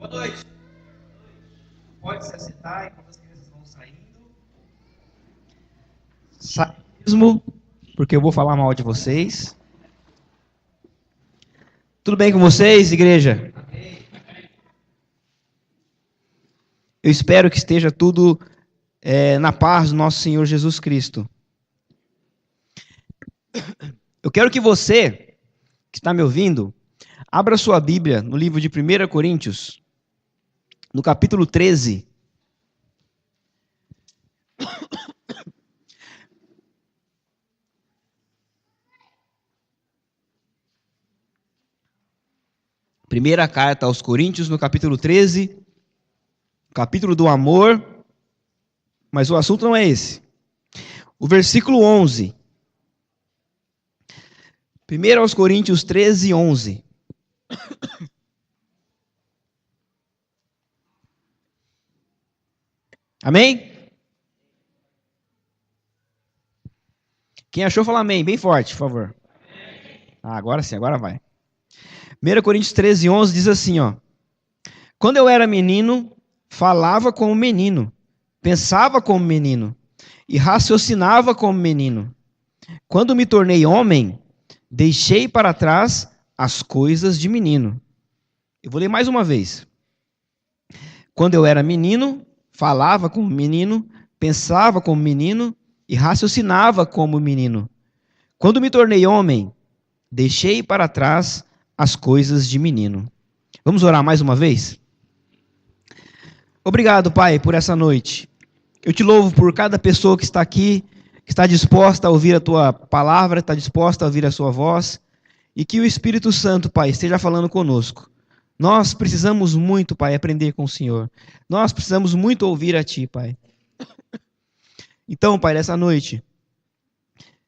Boa noite. Pode se assentar enquanto as crianças vão saindo. Sai mesmo, porque eu vou falar mal de vocês. Tudo bem com vocês, igreja? Eu espero que esteja tudo na paz do nosso Senhor Jesus Cristo. Eu quero que você, que está me ouvindo, abra sua Bíblia no livro de 1 Coríntios, no capítulo 13. Primeira carta aos Coríntios, no capítulo 13, capítulo do amor, mas o assunto não é esse. O versículo 11. 1 aos Coríntios 13, 11. Amém? Quem achou, fala amém, bem forte, por favor. Agora sim, agora vai. 1 Coríntios 13, 11 diz assim, ó. Quando eu era menino, falava como menino, pensava como menino e raciocinava como menino. Quando me tornei homem, deixei para trás as coisas de menino. Eu vou ler mais uma vez. Quando eu era menino, falava como menino, pensava como menino e raciocinava como menino. Quando me tornei homem, deixei para trás as coisas de menino. Vamos orar mais uma vez? Obrigado, Pai, por essa noite. Eu te louvo por cada pessoa que está aqui, que está disposta a ouvir a Tua palavra, está disposta a ouvir a Sua voz, e que o Espírito Santo, Pai, esteja falando conosco. Nós precisamos muito, Pai, aprender com o Senhor. Nós precisamos muito ouvir a Ti, Pai. Então, Pai, nessa noite,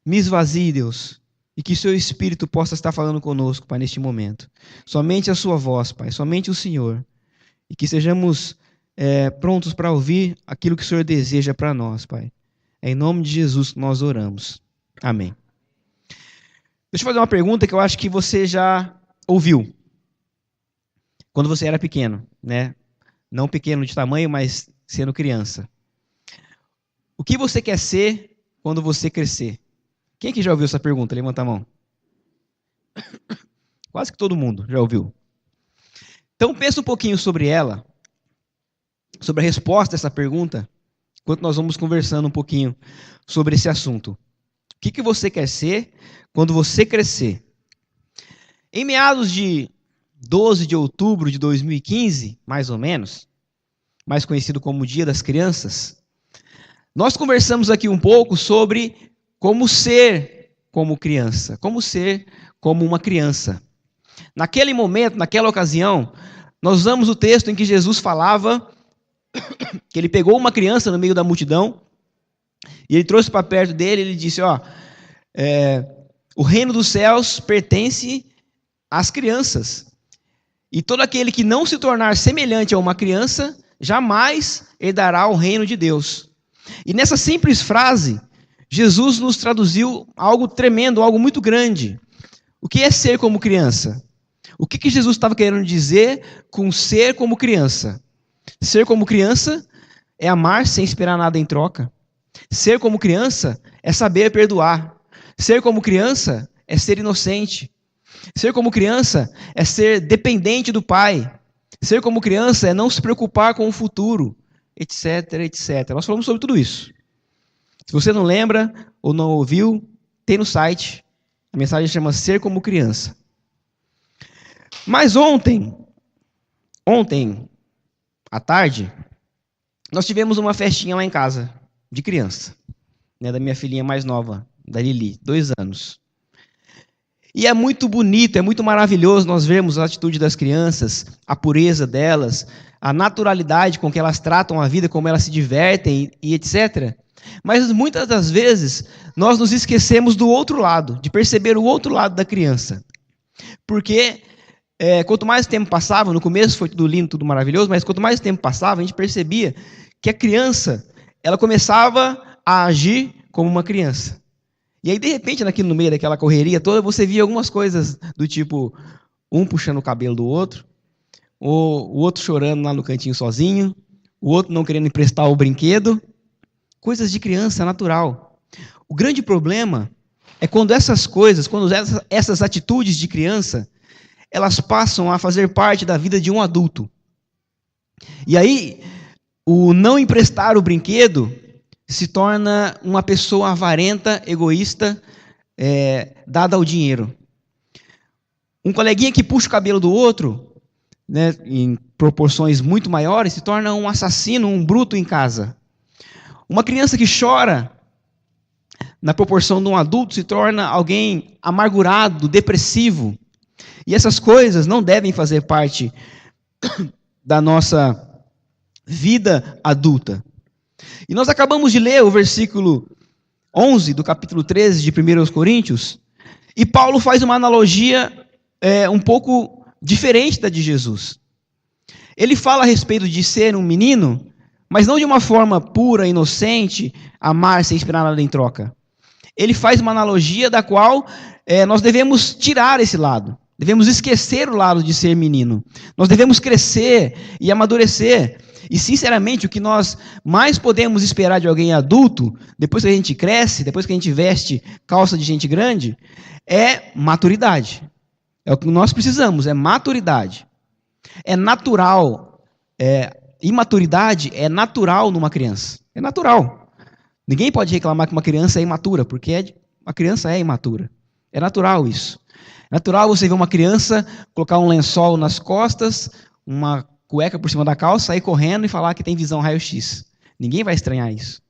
me esvazie, Deus, e que o Seu Espírito possa estar falando conosco, Pai, neste momento. Somente a Sua voz, Pai, somente o Senhor. E que sejamos prontos para ouvir aquilo que o Senhor deseja para nós, Pai. É em nome de Jesus que nós oramos. Amém. Deixa eu fazer uma pergunta que eu acho que você já ouviu. Quando você era pequeno, né? Não pequeno de tamanho, mas sendo criança. O que você quer ser quando você crescer? Quem aqui já ouviu essa pergunta? Levanta a mão. Quase que todo mundo já ouviu. Então pensa um pouquinho sobre ela, sobre a resposta a essa pergunta, enquanto nós vamos conversando um pouquinho sobre esse assunto. O que você quer ser quando você crescer? Em meados de 12 de outubro de 2015, mais ou menos, mais conhecido como Dia das Crianças, nós conversamos aqui um pouco sobre como ser como criança, como ser como uma criança. Naquele momento, naquela ocasião, nós usamos o texto em que Jesus falava que ele pegou uma criança no meio da multidão e ele trouxe para perto dele e ele disse, o reino dos céus pertence às crianças. E todo aquele que não se tornar semelhante a uma criança, jamais herdará o reino de Deus. E nessa simples frase, Jesus nos traduziu algo tremendo, algo muito grande. O que é ser como criança? O que Jesus estava querendo dizer com ser como criança? Ser como criança é amar sem esperar nada em troca. Ser como criança é saber perdoar. Ser como criança é ser inocente. Ser como criança é ser dependente do pai. Ser como criança é não se preocupar com o futuro, etc, etc. Nós falamos sobre tudo isso. Se você não lembra ou não ouviu, tem no site. A mensagem chama Ser como Criança. Mas ontem à tarde, nós tivemos uma festinha lá em casa, de criança, né, da minha filhinha mais nova, da Lili, 2 anos. E é muito bonito, é muito maravilhoso nós vermos a atitude das crianças, a pureza delas, a naturalidade com que elas tratam a vida, como elas se divertem e etc. Mas muitas das vezes, nós nos esquecemos do outro lado, de perceber o outro lado da criança. Porque quanto mais tempo passava, no começo foi tudo lindo, tudo maravilhoso, mas quanto mais tempo passava, a gente percebia que a criança, ela começava a agir como uma criança. E aí, de repente, no meio daquela correria toda, você via algumas coisas do tipo, um puxando o cabelo do outro, o outro chorando lá no cantinho sozinho, o outro não querendo emprestar o brinquedo. Coisas de criança, natural. O grande problema é quando essas coisas, quando essas atitudes de criança, elas passam a fazer parte da vida de um adulto. E aí, o não emprestar o brinquedo se torna uma pessoa avarenta, egoísta, dada ao dinheiro. Um coleguinha que puxa o cabelo do outro, né, em proporções muito maiores, se torna um assassino, um bruto em casa. Uma criança que chora, na proporção de um adulto, se torna alguém amargurado, depressivo. E essas coisas não devem fazer parte da nossa vida adulta. E nós acabamos de ler o versículo 11 do capítulo 13 de 1 Coríntios, e Paulo faz uma analogia um pouco diferente da de Jesus. Ele fala a respeito de ser um menino, mas não de uma forma pura, inocente, amar sem esperar nada em troca. Ele faz uma analogia da qual nós devemos tirar esse lado. Devemos esquecer o lado de ser menino. Nós devemos crescer e amadurecer. E, sinceramente, o que nós mais podemos esperar de alguém adulto, depois que a gente cresce, depois que a gente veste calça de gente grande, é maturidade. É o que nós precisamos, é maturidade. É natural. Imaturidade é natural numa criança. É natural. Ninguém pode reclamar que uma criança é imatura, porque uma criança é imatura. É natural isso. É natural você ver uma criança colocar um lençol nas costas, uma cueca por cima da calça, sair correndo e falar que tem visão raio-x. Ninguém vai estranhar isso.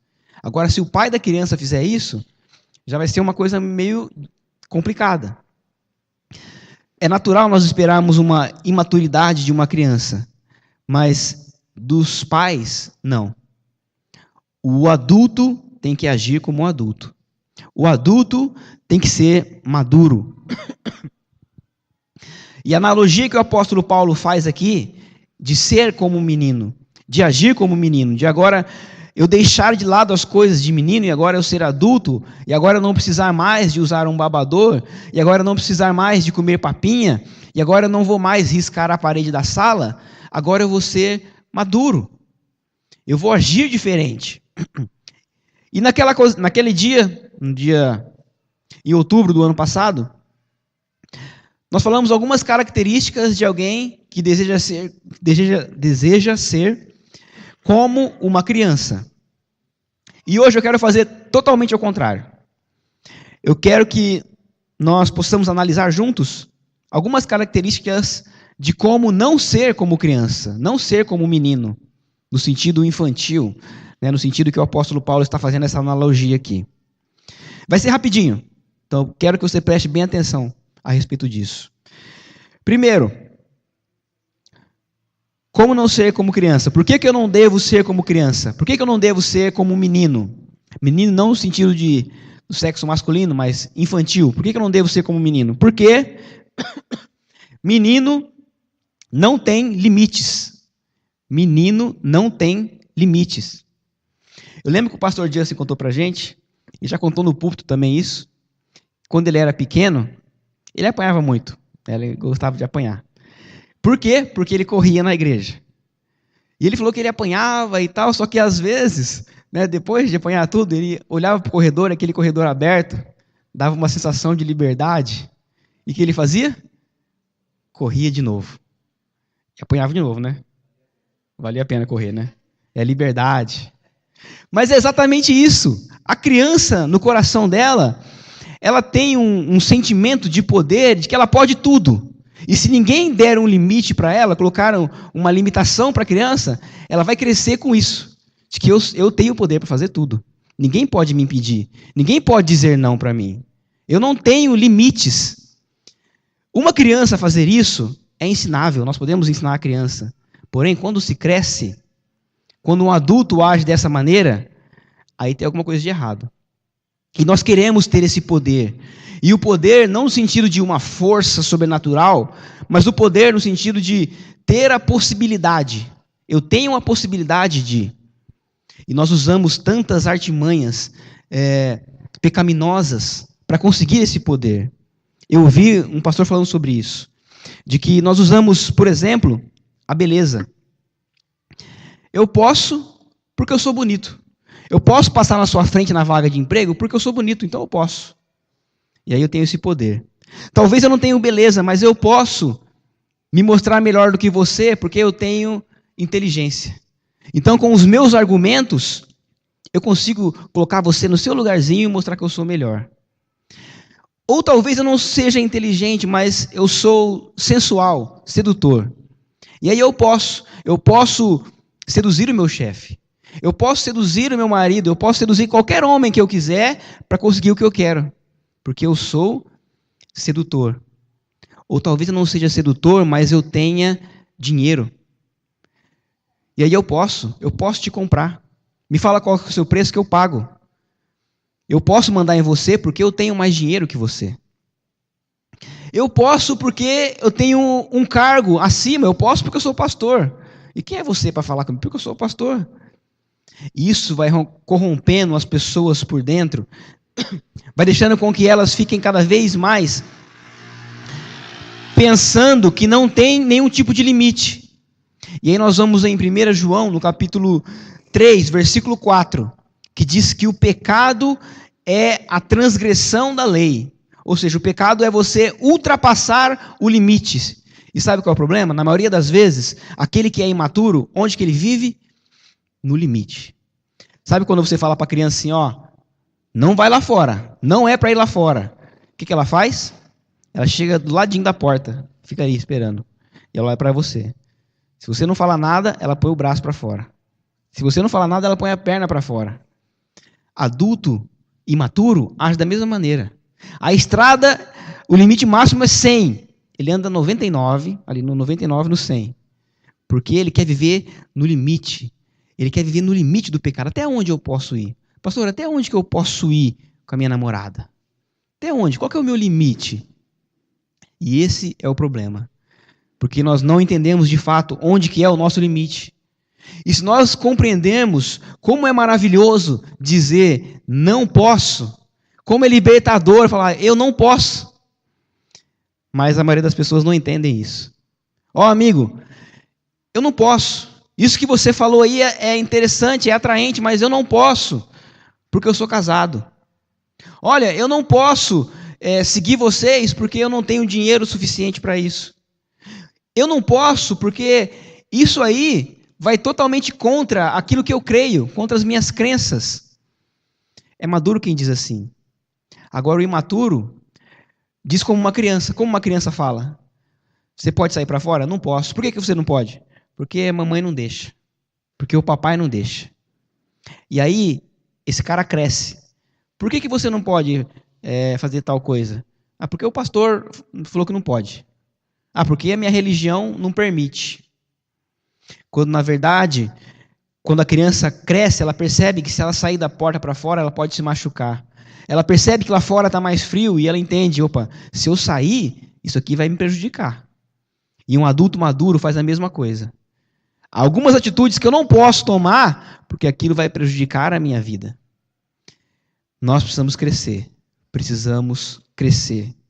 Agora, se o pai da criança fizer isso, já vai ser uma coisa meio complicada. É natural nós esperarmos uma imaturidade de uma criança, mas dos pais, não. O adulto tem que agir como um adulto. O adulto tem que ser maduro. E a analogia que o apóstolo Paulo faz aqui, de ser como um menino, de agir como um menino, de agora eu deixar de lado as coisas de menino e agora eu ser adulto, e agora eu não precisar mais de usar um babador, e agora eu não precisar mais de comer papinha, e agora eu não vou mais riscar a parede da sala, agora eu vou ser maduro. Eu vou agir diferente. E naquele dia, em outubro do ano passado, nós falamos algumas características de alguém que deseja ser como uma criança. E hoje eu quero fazer totalmente ao contrário. Eu quero que nós possamos analisar juntos algumas características de como não ser como criança, não ser como menino, no sentido infantil, né, no sentido que o apóstolo Paulo está fazendo essa analogia aqui. Vai ser rapidinho, então quero que você preste bem atenção a respeito disso. Primeiro, como não ser como criança? Por que eu não devo ser como criança? Por que eu não devo ser como um menino? Menino não no sentido do sexo masculino, mas infantil. Por que eu não devo ser como menino? Porque menino não tem limites. Menino não tem limites. Eu lembro que o pastor Justin contou pra gente, e já contou no púlpito também isso, quando ele era pequeno, ele apanhava muito. Ele gostava de apanhar. Por quê? Porque ele corria na igreja. E ele falou que ele apanhava e tal, só que às vezes, né, depois de apanhar tudo, ele olhava para o corredor, aquele corredor aberto, dava uma sensação de liberdade. E o que ele fazia? Corria de novo. E apanhava de novo, né? Valia a pena correr, né? É liberdade. Mas é exatamente isso. A criança, no coração dela, ela tem um sentimento de poder, de que ela pode tudo. E se ninguém der um limite para ela, colocaram uma limitação para a criança, ela vai crescer com isso. De que eu tenho poder para fazer tudo. Ninguém pode me impedir. Ninguém pode dizer não para mim. Eu não tenho limites. Uma criança fazer isso é ensinável. Nós podemos ensinar a criança. Porém, quando se cresce, quando um adulto age dessa maneira, aí tem alguma coisa de errado. E nós queremos ter esse poder. E o poder não no sentido de uma força sobrenatural, mas o poder no sentido de ter a possibilidade. Eu tenho a possibilidade de. E nós usamos tantas artimanhas pecaminosas para conseguir esse poder. Eu ouvi um pastor falando sobre isso. De que nós usamos, por exemplo, a beleza. Eu posso porque eu sou bonito. Eu posso passar na sua frente na vaga de emprego porque eu sou bonito, então eu posso. E aí eu tenho esse poder. Talvez eu não tenha beleza, mas eu posso me mostrar melhor do que você porque eu tenho inteligência. Então, com os meus argumentos, eu consigo colocar você no seu lugarzinho e mostrar que eu sou melhor. Ou talvez eu não seja inteligente, mas eu sou sensual, sedutor. E aí eu posso seduzir o meu chefe. Eu posso seduzir o meu marido, eu posso seduzir qualquer homem que eu quiser para conseguir o que eu quero. Porque eu sou sedutor. Ou talvez eu não seja sedutor, mas eu tenha dinheiro. E aí eu posso te comprar. Me fala qual é o seu preço que eu pago. Eu posso mandar em você porque eu tenho mais dinheiro que você. Eu posso porque eu tenho um cargo acima. Eu posso porque eu sou pastor. E quem é você para falar comigo? Porque eu sou pastor. Isso vai corrompendo as pessoas por dentro. Vai deixando com que elas fiquem cada vez mais pensando que não tem nenhum tipo de limite. E aí nós vamos em 1 João, no capítulo 3, versículo 4, que diz que o pecado é a transgressão da lei. Ou seja, o pecado é você ultrapassar o limite. E sabe qual é o problema? Na maioria das vezes, aquele que é imaturo, onde que ele vive? No limite. Sabe quando você fala para a criança assim, ó, não vai lá fora, não é para ir lá fora. O que ela faz? Ela chega do ladinho da porta, fica aí esperando. E ela vai para você. Se você não falar nada, ela põe o braço para fora. Se você não falar nada, ela põe a perna para fora. Adulto imaturo age da mesma maneira. A estrada, o limite máximo é 100. Ele anda 99, ali no 99, no 100. Porque ele quer viver no limite. Ele quer viver no limite do pecado. Até onde eu posso ir? Pastor, até onde que eu posso ir com a minha namorada? Até onde? Qual que é o meu limite? E esse é o problema. Porque nós não entendemos de fato onde que é o nosso limite. E se nós compreendemos como é maravilhoso dizer não posso, como é libertador falar eu não posso. Mas a maioria das pessoas não entendem isso. Ó, amigo, eu não posso. Isso que você falou aí é interessante, é atraente, mas eu não posso, porque eu sou casado. Olha, eu não posso seguir vocês porque eu não tenho dinheiro suficiente para isso. Eu não posso porque isso aí vai totalmente contra aquilo que eu creio, contra as minhas crenças. É maduro quem diz assim. Agora o imaturo diz como uma criança fala. Você pode sair para fora? Não posso. Por que você não pode? Porque a mamãe não deixa. Porque o papai não deixa. E aí, esse cara cresce. Por que você não pode fazer tal coisa? Ah, porque o pastor falou que não pode. Ah, porque a minha religião não permite. Quando, na verdade, quando a criança cresce, ela percebe que se ela sair da porta para fora, ela pode se machucar. Ela percebe que lá fora está mais frio e ela entende, opa, se eu sair, isso aqui vai me prejudicar. E um adulto maduro faz a mesma coisa. Há algumas atitudes que eu não posso tomar, porque aquilo vai prejudicar a minha vida. Nós precisamos crescer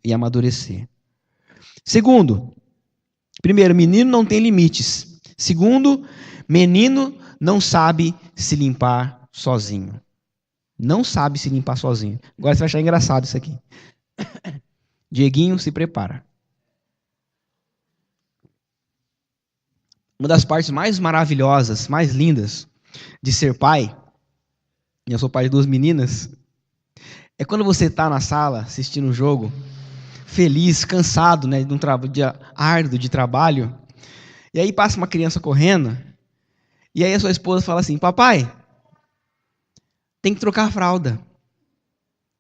e amadurecer. Segundo, primeiro, menino não tem limites. Segundo, menino não sabe se limpar sozinho. Não sabe se limpar sozinho. Agora você vai achar engraçado isso aqui. Dieguinho, se prepara. Uma das partes mais maravilhosas, mais lindas de ser pai, e eu sou pai de 2 meninas, é quando você está na sala assistindo um jogo, feliz, cansado, né, de um dia árduo de trabalho, e aí passa uma criança correndo, e aí a sua esposa fala assim, papai, tem que trocar a fralda.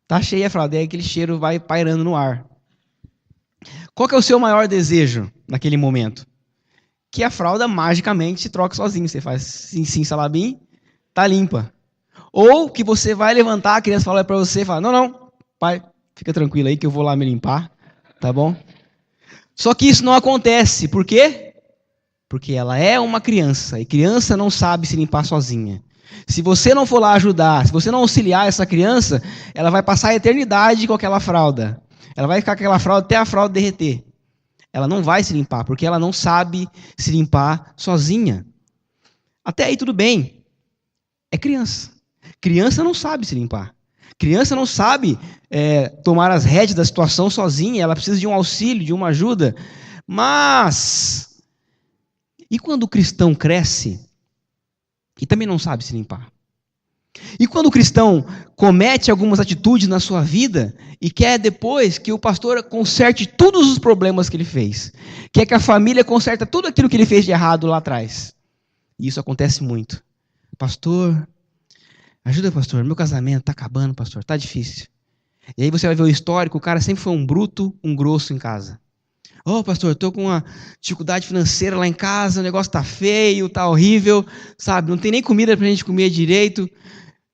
Tá cheia a fralda, e aí aquele cheiro vai pairando no ar. Qual que é o seu maior desejo naquele momento? Que a fralda magicamente se troque sozinho. Você faz sim, salabim, tá limpa. Ou que você vai levantar, a criança fala para você, fala, não, pai, fica tranquilo aí que eu vou lá me limpar, tá bom? Só que isso não acontece, por quê? Porque ela é uma criança, e criança não sabe se limpar sozinha. Se você não for lá ajudar, se você não auxiliar essa criança, ela vai passar a eternidade com aquela fralda. Ela vai ficar com aquela fralda até a fralda derreter. Ela não vai se limpar, porque ela não sabe se limpar sozinha. Até aí tudo bem. É criança. Criança não sabe se limpar. Criança não sabe tomar as rédeas da situação sozinha. Ela precisa de um auxílio, de uma ajuda. Mas, e quando o cristão cresce e também não sabe se limpar? E quando o cristão comete algumas atitudes na sua vida e quer depois que o pastor conserte todos os problemas que ele fez, quer que a família conserte tudo aquilo que ele fez de errado lá atrás. E isso acontece muito. Pastor, ajuda, pastor, meu casamento está acabando, pastor, está difícil. E aí você vai ver o histórico, o cara sempre foi um bruto, um grosso em casa. Pastor, estou com uma dificuldade financeira lá em casa, o negócio está feio, está horrível, sabe? Não tem nem comida para a gente comer direito.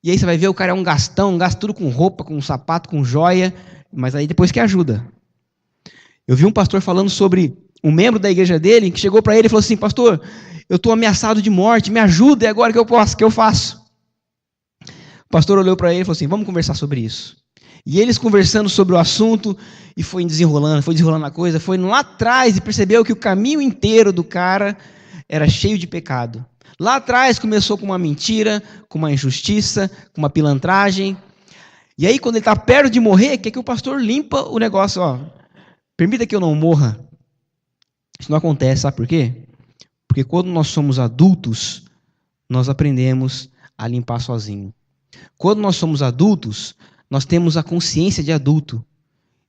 E aí você vai ver o cara é um gastão, gasta tudo com roupa, com sapato, com joia, mas aí depois que ajuda. Eu vi um pastor falando sobre um membro da igreja dele, que chegou para ele e falou assim, pastor, eu estou ameaçado de morte, me ajuda, é agora que eu faço? O pastor olhou para ele e falou assim, vamos conversar sobre isso. E eles conversando sobre o assunto, e foi desenrolando a coisa, foi lá atrás e percebeu que o caminho inteiro do cara era cheio de pecado. Lá atrás começou com uma mentira, com uma injustiça, com uma pilantragem. E aí quando ele está perto de morrer, quer que o pastor limpa o negócio. Permita que eu não morra. Isso não acontece, sabe por quê? Porque quando nós somos adultos, nós aprendemos a limpar sozinho. Quando nós somos adultos, nós temos a consciência de adulto.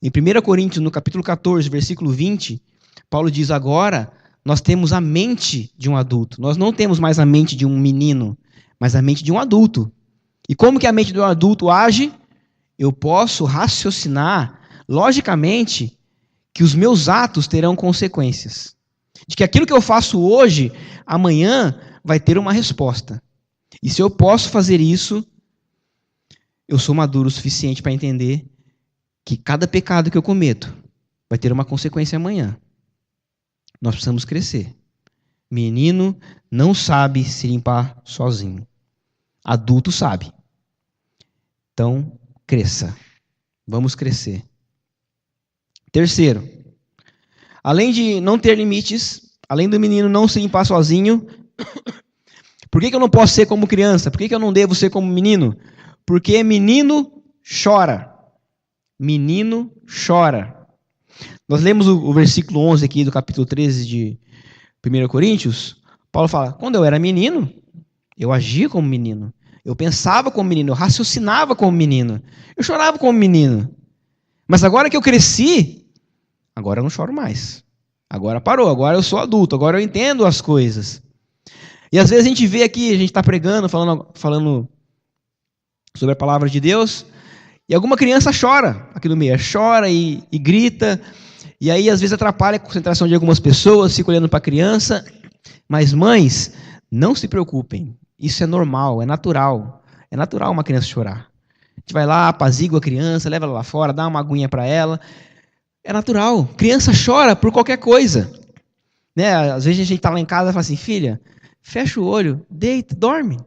Em 1 Coríntios, no capítulo 14, versículo 20, Paulo diz, agora nós temos a mente de um adulto. Nós não temos mais a mente de um menino, mas a mente de um adulto. E como que a mente de um adulto age? Eu posso raciocinar, logicamente, que os meus atos terão consequências. De que aquilo que eu faço hoje, amanhã, vai ter uma resposta. E se eu posso fazer isso, eu sou maduro o suficiente para entender que cada pecado que eu cometo vai ter uma consequência amanhã. Nós precisamos crescer. Menino não sabe se limpar sozinho. Adulto sabe. Então, cresça. Vamos crescer. Terceiro, além de não ter limites, além do menino não se limpar sozinho, por que eu não posso ser como criança? Por que eu não devo ser como menino? Porque menino chora. Menino chora. Nós lemos o versículo 11 aqui do capítulo 13 de 1 Coríntios. Paulo fala, quando eu era menino, eu agia como menino. Eu pensava como menino, eu raciocinava como menino. Eu chorava como menino. Mas agora que eu cresci, agora eu não choro mais. Agora parou, agora eu sou adulto, agora eu entendo as coisas. E às vezes a gente vê aqui, a gente está pregando, falando sobre a palavra de Deus, e alguma criança chora aqui no meio, chora e grita, e aí às vezes atrapalha a concentração de algumas pessoas, fica olhando para a criança. Mas mães, não se preocupem, isso é normal, é natural uma criança chorar. A gente vai lá, apazigua a criança, leva ela lá fora, dá uma aguinha para ela, é natural, criança chora por qualquer coisa. Né? Às vezes a gente está lá em casa e fala assim, filha, fecha o olho, deita, dorme.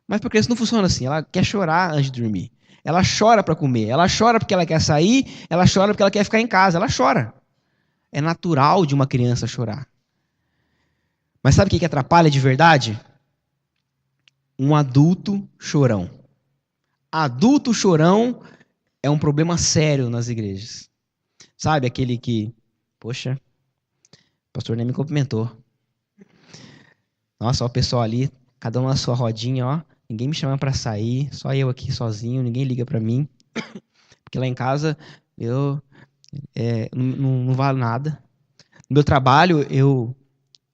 Mas para a criança não funciona assim, ela quer chorar antes de dormir. Ela chora para comer, ela chora porque ela quer sair, ela chora porque ela quer ficar em casa, ela chora. É natural de uma criança chorar. Mas sabe o que atrapalha de verdade? Um adulto chorão. Adulto chorão é um problema sério nas igrejas. Sabe aquele que, poxa, o pastor nem me cumprimentou. Nossa, ó, o pessoal ali, cada um na sua rodinha, ó. Ninguém me chama para sair, só eu aqui sozinho, ninguém liga para mim. Porque lá em casa eu não valo nada. No meu trabalho eu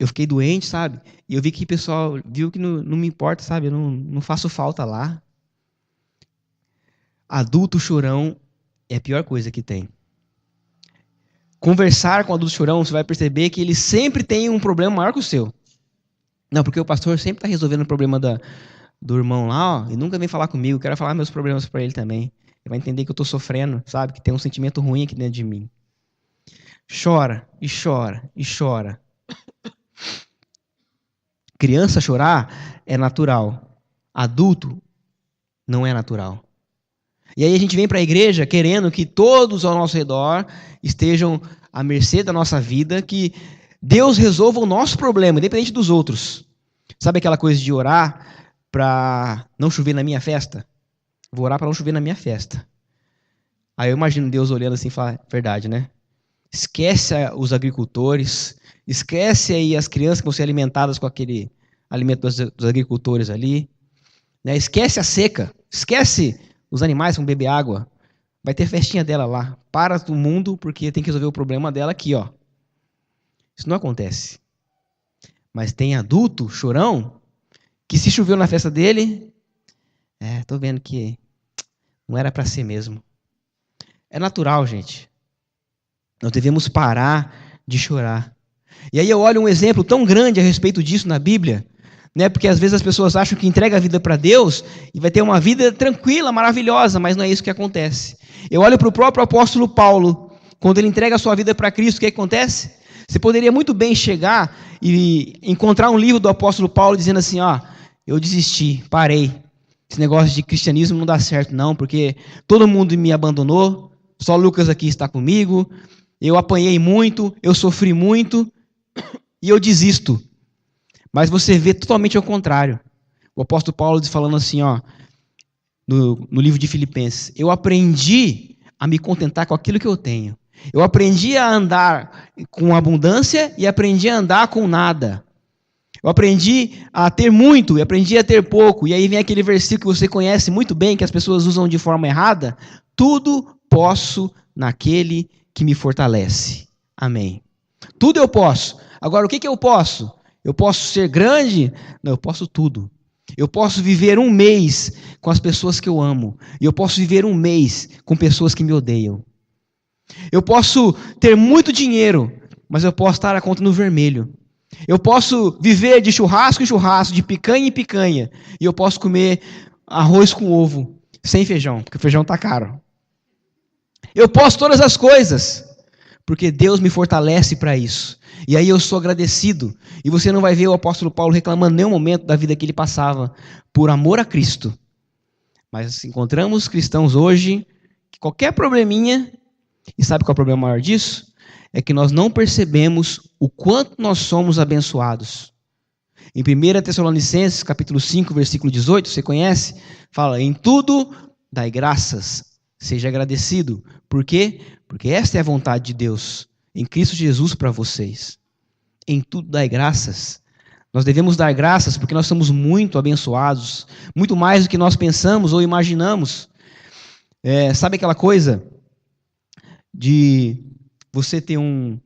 fiquei doente, sabe? E eu vi que o pessoal viu que não me importa, sabe? Eu não faço falta lá. Adulto chorão é a pior coisa que tem. Conversar com adulto chorão, você vai perceber que ele sempre tem um problema maior que o seu. Não, porque o pastor sempre está resolvendo o problema do irmão lá, ó, e nunca vem falar comigo, quero falar meus problemas para ele também. Ele vai entender que eu estou sofrendo, sabe? Que tem um sentimento ruim aqui dentro de mim. Chora, e chora, e chora. Criança chorar é natural. Adulto não é natural. E aí a gente vem para a igreja querendo que todos ao nosso redor estejam à mercê da nossa vida, que Deus resolva o nosso problema, independente dos outros. Sabe aquela coisa de orar para não chover na minha festa? Vou orar para não chover na minha festa. Aí eu imagino Deus olhando assim e falar, verdade, né? Esquece os agricultores, esquece aí as crianças que vão ser alimentadas com aquele alimento dos agricultores ali, né? Esquece a seca, esquece os animais que vão beber água. Vai ter festinha dela lá. Para do mundo, porque tem que resolver o problema dela aqui, ó. Isso não acontece. Mas tem adulto, chorão, que se choveu na festa dele, tô vendo que não era para ser mesmo. É natural, gente. Nós devemos parar de chorar. E aí eu olho um exemplo tão grande a respeito disso na Bíblia, né? Porque às vezes as pessoas acham que entrega a vida para Deus e vai ter uma vida tranquila, maravilhosa, mas não é isso que acontece. Eu olho para o próprio apóstolo Paulo, quando ele entrega a sua vida para Cristo, o que acontece? Você poderia muito bem chegar e encontrar um livro do apóstolo Paulo dizendo assim, eu desisti, parei. Esse negócio de cristianismo não dá certo não, porque todo mundo me abandonou, só Lucas aqui está comigo, eu apanhei muito, eu sofri muito e eu desisto. Mas você vê totalmente ao contrário. O apóstolo Paulo falando assim, no livro de Filipenses, eu aprendi a me contentar com aquilo que eu tenho. Eu aprendi a andar com abundância e aprendi a andar com nada. Eu aprendi a ter muito e aprendi a ter pouco. E aí vem aquele versículo que você conhece muito bem, que as pessoas usam de forma errada. Tudo posso naquele que me fortalece. Amém. Tudo eu posso. Agora, o que eu posso? Eu posso ser grande? Não, eu posso tudo. Eu posso viver um mês com as pessoas que eu amo. E eu posso viver um mês com pessoas que me odeiam. Eu posso ter muito dinheiro, mas eu posso estar a conta no vermelho. Eu posso viver de churrasco em churrasco, de picanha em picanha. E eu posso comer arroz com ovo, sem feijão, porque o feijão está caro. Eu posso todas as coisas, porque Deus me fortalece para isso. E aí eu sou agradecido. E você não vai ver o apóstolo Paulo reclamando em nenhum momento da vida que ele passava, por amor a Cristo. Mas encontramos cristãos hoje, que qualquer probleminha, e sabe qual é o problema maior disso? É que nós não percebemos o quanto nós somos abençoados. Em 1 Tessalonicenses, capítulo 5, versículo 18, você conhece? Fala, em tudo dai graças, seja agradecido. Por quê? Porque esta é a vontade de Deus, em Cristo Jesus para vocês. Em tudo dai graças. Nós devemos dar graças porque nós somos muito abençoados, muito mais do que nós pensamos ou imaginamos. Sabe aquela coisa de você ter um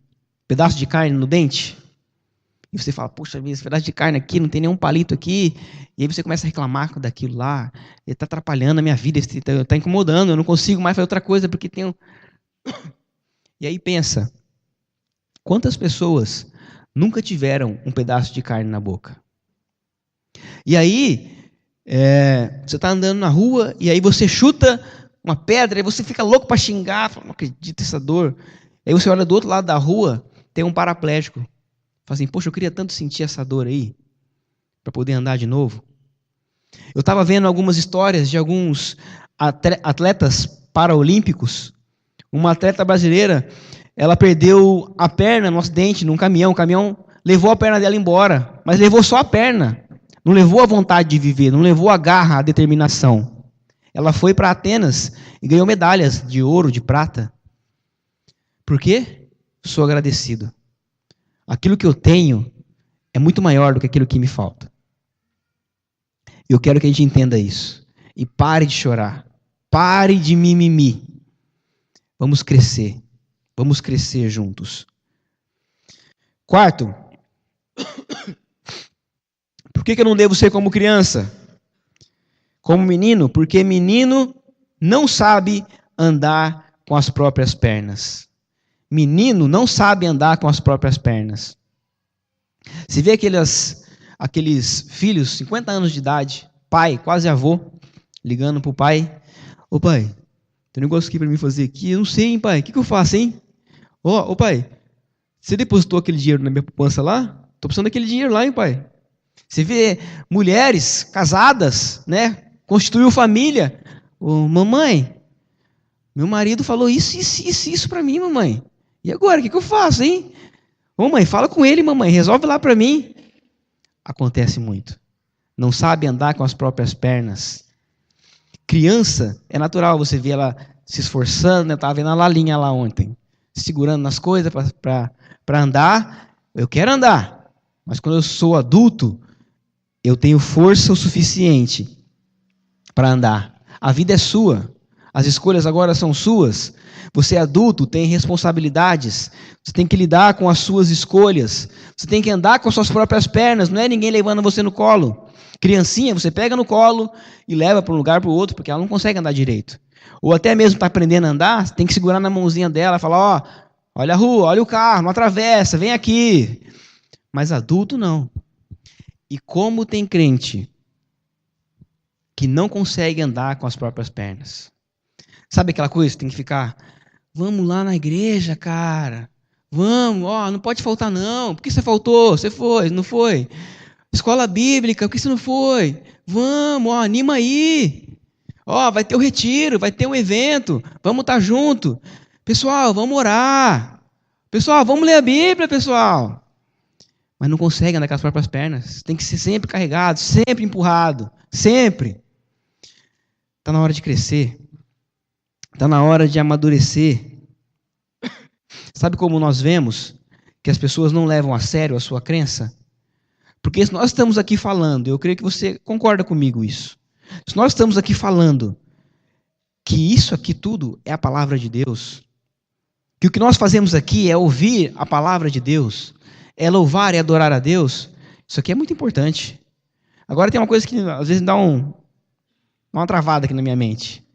pedaço de carne no dente? E você fala, poxa vida, esse pedaço de carne aqui, não tem nenhum palito aqui. E aí você começa a reclamar daquilo lá. Ele está atrapalhando a minha vida, está incomodando, eu não consigo mais fazer outra coisa porque tem um... E aí pensa, quantas pessoas nunca tiveram um pedaço de carne na boca? E aí, você está andando na rua e aí você chuta uma pedra e você fica louco para xingar, fala, não acredito essa dor. Aí você olha do outro lado da rua, tem um paraplégico. Fala assim, poxa, eu queria tanto sentir essa dor aí, para poder andar de novo. Eu estava vendo algumas histórias de alguns atletas paraolímpicos. Uma atleta brasileira, ela perdeu a perna no acidente, num caminhão. O caminhão levou a perna dela embora, mas levou só a perna. Não levou a vontade de viver, não levou a garra, a determinação. Ela foi para Atenas e ganhou medalhas de ouro, de prata. Por quê? Sou agradecido. Aquilo que eu tenho é muito maior do que aquilo que me falta. Eu quero que a gente entenda isso. E pare de chorar. Pare de mimimi. Vamos crescer. Vamos crescer juntos. Quarto. Por que eu não devo ser como criança? Como menino? Porque menino não sabe andar com as próprias pernas. Menino não sabe andar com as próprias pernas. Você vê aqueles filhos, 50 anos de idade, pai, quase avô, ligando para o pai. Ô pai, tem um negócio aqui para mim fazer aqui. Eu não sei, hein, pai. O que eu faço, hein? Ô pai, você depositou aquele dinheiro na minha poupança lá? Estou precisando daquele dinheiro lá, hein, pai? Você vê mulheres casadas, né? Constituiu família. Ô, mamãe, meu marido falou isso para mim, mamãe. E agora, o que eu faço, hein? Ô mãe, fala com ele, mamãe, resolve lá para mim. Acontece muito. Não sabe andar com as próprias pernas. Criança, é natural você ver ela se esforçando, né? Eu estava vendo a Lalinha lá ontem, segurando nas coisas para andar. Eu quero andar, mas quando eu sou adulto, eu tenho força o suficiente para andar. A vida é sua, as escolhas agora são suas. Você é adulto, tem responsabilidades, você tem que lidar com as suas escolhas, você tem que andar com as suas próprias pernas, não é ninguém levando você no colo. Criancinha, você pega no colo e leva para um lugar para o outro, porque ela não consegue andar direito. Ou até mesmo está aprendendo a andar, você tem que segurar na mãozinha dela e falar, ó, olha a rua, olha o carro, não atravessa, vem aqui. Mas adulto não. E como tem crente que não consegue andar com as próprias pernas? Sabe aquela coisa, tem que ficar, vamos lá na igreja, cara. Vamos, ó, não pode faltar não. Por que você faltou? Você foi, não foi? Escola bíblica, por que você não foi? Vamos, ó, anima aí. Ó, vai ter o retiro, vai ter um evento. Vamos estar junto. Pessoal, vamos orar. Pessoal, vamos ler a Bíblia, pessoal. Mas não consegue andar com as próprias pernas. Tem que ser sempre carregado, sempre empurrado. Sempre. Está na hora de crescer. Está na hora de amadurecer. Sabe como nós vemos que as pessoas não levam a sério a sua crença? Porque se nós estamos aqui falando, eu creio que você concorda comigo isso. Se nós estamos aqui falando que isso aqui tudo é a palavra de Deus, que o que nós fazemos aqui é ouvir a palavra de Deus, é louvar e adorar a Deus, isso aqui é muito importante. Agora tem uma coisa que às vezes dá uma travada aqui na minha mente.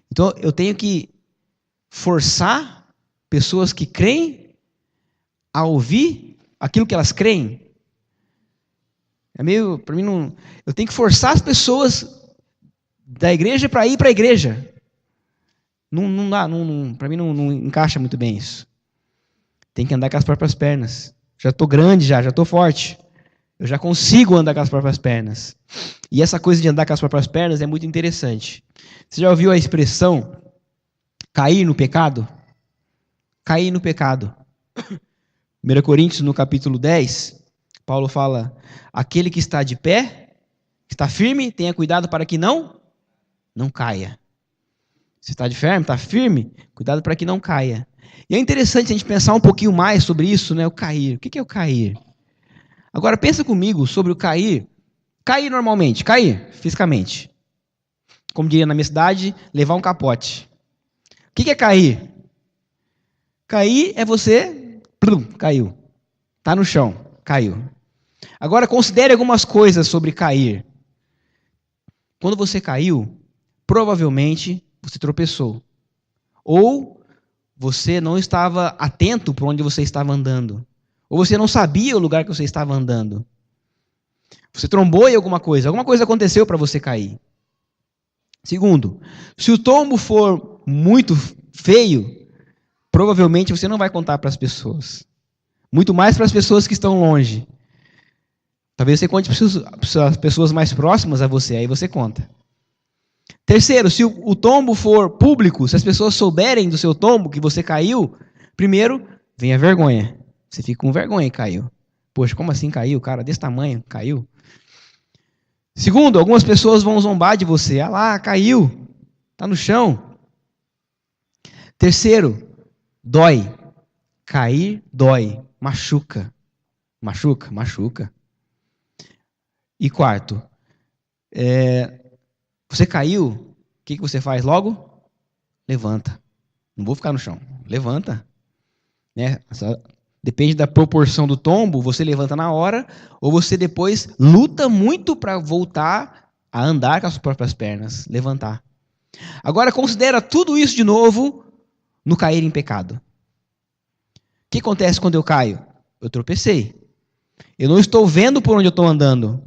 Então eu tenho que forçar pessoas que creem a ouvir aquilo que elas creem. É meio, para mim não, eu tenho que forçar as pessoas da igreja para ir para a igreja. Não dá, para mim não encaixa muito bem isso. Tem que andar com as próprias pernas. Já estou grande, já estou forte. Eu já consigo andar com as próprias pernas. E essa coisa de andar com as próprias pernas é muito interessante. Você já ouviu a expressão cair no pecado? Cair no pecado. 1 Coríntios, no capítulo 10, Paulo fala, aquele que está de pé, que está firme, tenha cuidado para que não caia. Se está de firme, está firme, cuidado para que não caia. E é interessante a gente pensar um pouquinho mais sobre isso, né? O cair. O que é o cair? Agora pensa comigo sobre o cair. Cair normalmente, cair fisicamente. Como diria na minha cidade, levar um capote. O que é cair? Cair é você, caiu. Está no chão, caiu. Agora considere algumas coisas sobre cair. Quando você caiu, provavelmente você tropeçou. Ou você não estava atento para onde você estava andando. Ou você não sabia o lugar que você estava andando. Você trombou em alguma coisa aconteceu para você cair. Segundo, se o tombo for muito feio, provavelmente você não vai contar para as pessoas. Muito mais para as pessoas que estão longe. Talvez você conte para as pessoas mais próximas a você, aí você conta. Terceiro, se o tombo for público, se as pessoas souberem do seu tombo, que você caiu, primeiro, vem a vergonha. Você fica com vergonha e caiu. Poxa, como assim caiu? Cara, desse tamanho, caiu. Segundo, algumas pessoas vão zombar de você. Ah lá, caiu. Está no chão. Terceiro, dói. Cair, dói. Machuca. Machuca. E quarto, você caiu, o que você faz logo? Levanta. Não vou ficar no chão. Levanta. Né? Depende da proporção do tombo, você levanta na hora, ou você depois luta muito para voltar a andar com as próprias pernas, levantar. Agora considera tudo isso de novo no cair em pecado. O que acontece quando eu caio? Eu tropecei. Eu não estou vendo por onde eu estou andando.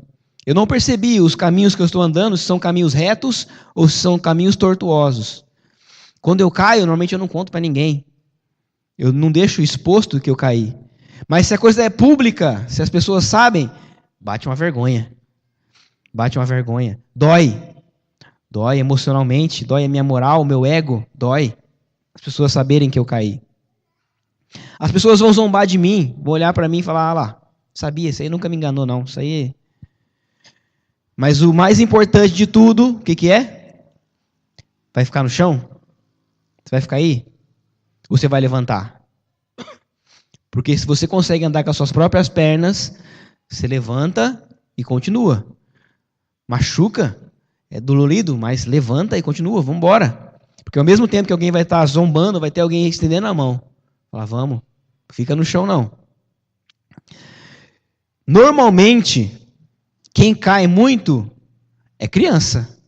Eu não percebi os caminhos que eu estou andando, se são caminhos retos ou se são caminhos tortuosos. Quando eu caio, normalmente eu não conto para ninguém. Eu não deixo exposto que eu caí. Mas se a coisa é pública, se as pessoas sabem, bate uma vergonha. Bate uma vergonha. Dói. Dói emocionalmente, dói a minha moral, o meu ego, dói. As pessoas saberem que eu caí. As pessoas vão zombar de mim, vão olhar para mim e falar, ah lá, sabia, isso aí nunca me enganou não, isso aí... Mas o mais importante de tudo, o que é? Vai ficar no chão? Você vai ficar aí? Ou você vai levantar? Porque se você consegue andar com as suas próprias pernas, você levanta e continua. Machuca, é dolorido, mas levanta e continua, vamos embora. Porque ao mesmo tempo que alguém vai estar zombando, vai ter alguém estendendo a mão. Fala, vamos, fica no chão não. Normalmente, quem cai muito é criança.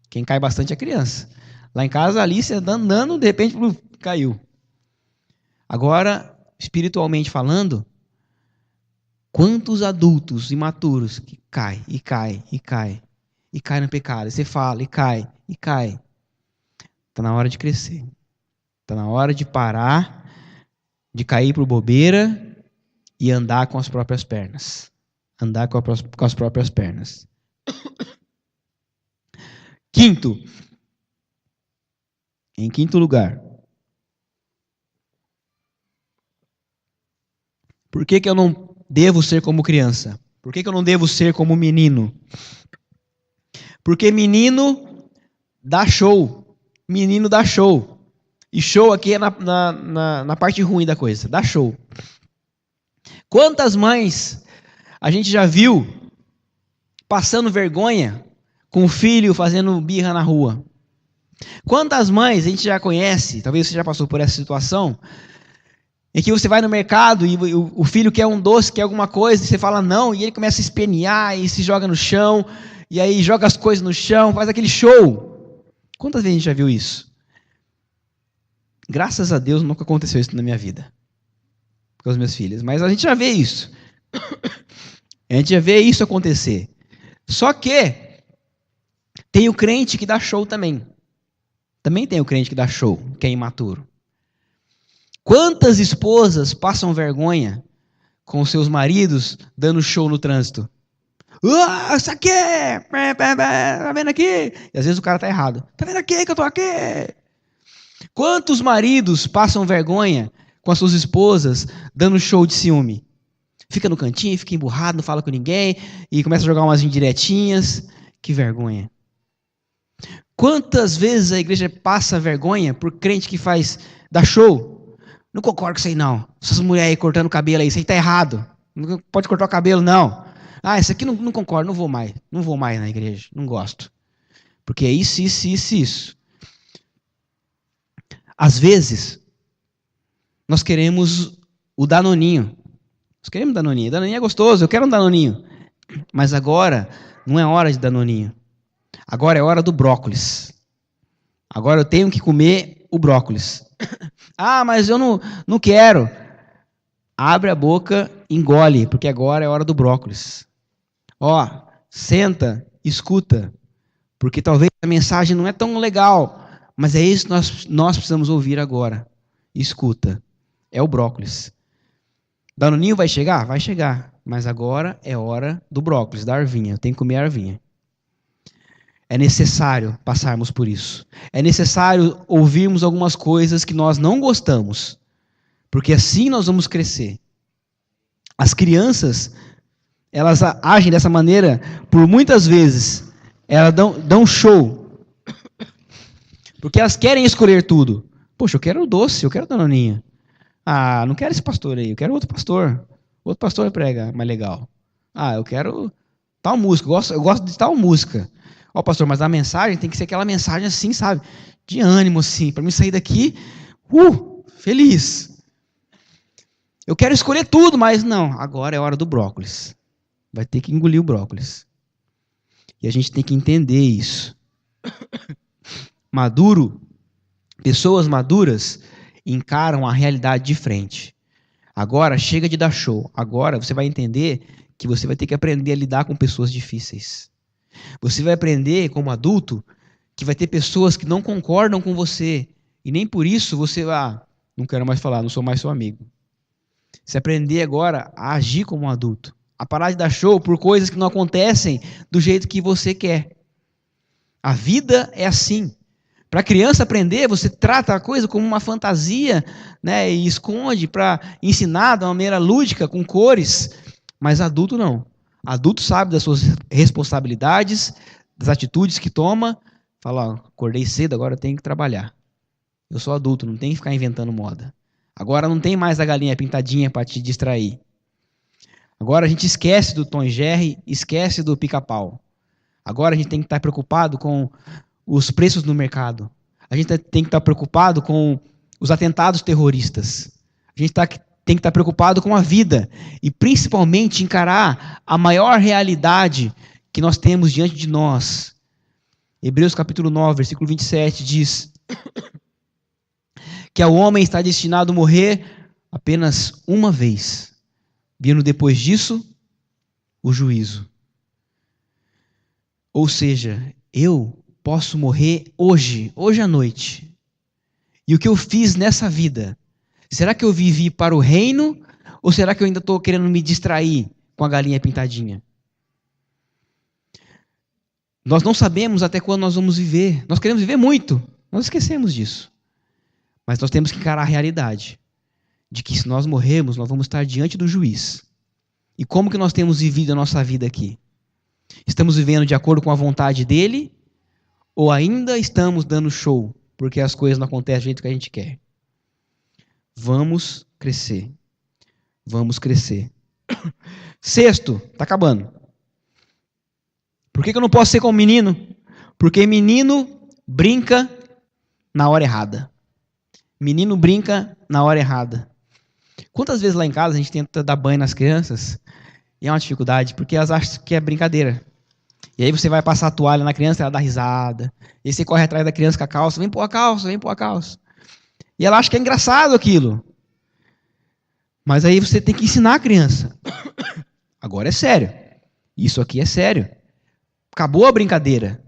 Quem cai bastante é criança. Lá em casa, a Alice andando, de repente, caiu. Agora, espiritualmente falando, quantos adultos imaturos que cai no pecado. E você fala, e cai. Está na hora de crescer. Está na hora de parar, de cair por bobeira e andar com as próprias pernas. Andar com as próprias pernas. Em quinto lugar, por que eu não devo ser como criança? Por que eu não devo ser como menino? Porque menino dá show. Menino dá show. E show aqui é na parte ruim da coisa. Dá show. Quantas mães a gente já viu passando vergonha com o filho fazendo birra na rua? Quantas mães a gente já conhece, talvez você já passou por essa situação, em que você vai no mercado e o filho quer um doce, quer alguma coisa, e você fala não, e ele começa a espernear e se joga no chão, e aí joga as coisas no chão, faz aquele show. Quantas vezes a gente já viu isso? Graças a Deus nunca aconteceu isso na minha vida, com as minhas filhas, mas a gente já vê isso. A gente já vê isso acontecer. Só que tem o crente que dá show também. Também tem o crente que dá show, que é imaturo. Quantas esposas passam vergonha com seus maridos dando show no trânsito? Isso aqui! Tá vendo aqui? E às vezes o cara tá errado. Tá vendo aqui que eu tô aqui? Quantos maridos passam vergonha com as suas esposas dando show de ciúme? Fica no cantinho, fica emburrado, não fala com ninguém e começa a jogar umas indiretinhas. Que vergonha. Quantas vezes a igreja passa vergonha por crente que dá show? Não concordo com isso aí não. Essas mulheres aí cortando o cabelo aí, isso aí tá errado. Não pode cortar o cabelo não. Ah, isso aqui não concordo, não vou mais. Não vou mais na igreja, não gosto. Porque é isso. Às vezes, nós queremos o Danoninho. Nós queremos Danoninho. Danoninho é gostoso, eu quero um Danoninho. Mas agora não é hora de Danoninho. Agora é hora do brócolis. Agora eu tenho que comer o brócolis. Ah, mas eu não quero. Abre a boca, engole, porque agora é hora do brócolis. Ó, senta, escuta, porque talvez a mensagem não é tão legal, mas é isso que nós precisamos ouvir agora. Escuta, é o brócolis. Danoninho vai chegar? Vai chegar, mas agora é hora do brócolis, da arvinha. Eu tenho que comer a arvinha. É necessário passarmos por isso. É necessário ouvirmos algumas coisas que nós não gostamos, porque assim nós vamos crescer. As crianças, elas agem dessa maneira por muitas vezes. Elas dão show, porque elas querem escolher tudo. Poxa, eu quero o doce, eu quero a Danoninha. Ah, não quero esse pastor aí, eu quero outro pastor. Outro pastor prega mais legal. Ah, eu quero tal música, eu gosto de tal música. Ó, pastor, mas a mensagem tem que ser aquela mensagem assim, sabe? De ânimo, assim, para mim sair daqui, feliz. Eu quero escolher tudo, mas não, agora é hora do brócolis. Vai ter que engolir o brócolis. E a gente tem que entender isso. Pessoas maduras encaram a realidade de frente. Agora, chega de dar show. Agora você vai entender que você vai ter que aprender a lidar com pessoas difíceis. Você vai aprender, como adulto, que vai ter pessoas que não concordam com você. E nem por isso você vai, não quero mais falar, não sou mais seu amigo. Você aprender agora a agir como um adulto. A parar de dar show por coisas que não acontecem do jeito que você quer. A vida é assim. Para a criança aprender, você trata a coisa como uma fantasia, né, e esconde para ensinar de uma maneira lúdica, com cores. Mas adulto não. Adulto sabe das suas responsabilidades, das atitudes que toma. Fala, ó, acordei cedo, agora eu tenho que trabalhar. Eu sou adulto, não tenho que ficar inventando moda. Agora não tem mais a galinha pintadinha para te distrair. Agora a gente esquece do Tom e Jerry, esquece do Pica-Pau. Agora a gente tem que estar preocupado com os preços no mercado. A gente tem que estar preocupado com os atentados terroristas. A gente tem que estar preocupado com a vida. E principalmente encarar a maior realidade que nós temos diante de nós. Hebreus capítulo 9, versículo 27 diz que ao homem está destinado a morrer apenas uma vez, vindo depois disso o juízo. Ou seja, eu posso morrer hoje à noite. E o que eu fiz nessa vida, será que eu vivi para o reino ou será que eu ainda estou querendo me distrair com a galinha pintadinha? Nós não sabemos até quando nós vamos viver. Nós queremos viver muito, nós esquecemos disso. Mas nós temos que encarar a realidade de que se nós morrermos, nós vamos estar diante do juiz. E como que nós temos vivido a nossa vida aqui? Estamos vivendo de acordo com a vontade dele ou ainda estamos dando show porque as coisas não acontecem do jeito que a gente quer? Vamos crescer. Vamos crescer. Sexto, está acabando. Por que eu não posso ser como menino? Porque menino brinca na hora errada. Menino brinca na hora errada. Quantas vezes lá em casa a gente tenta dar banho nas crianças e é uma dificuldade, porque elas acham que é brincadeira. E aí você vai passar a toalha na criança, ela dá risada. E aí você corre atrás da criança com a calça, vem pôr a calça, vem pôr a calça. E ela acha que é engraçado aquilo. Mas aí você tem que ensinar a criança. Agora é sério. Isso aqui é sério. Acabou a brincadeira.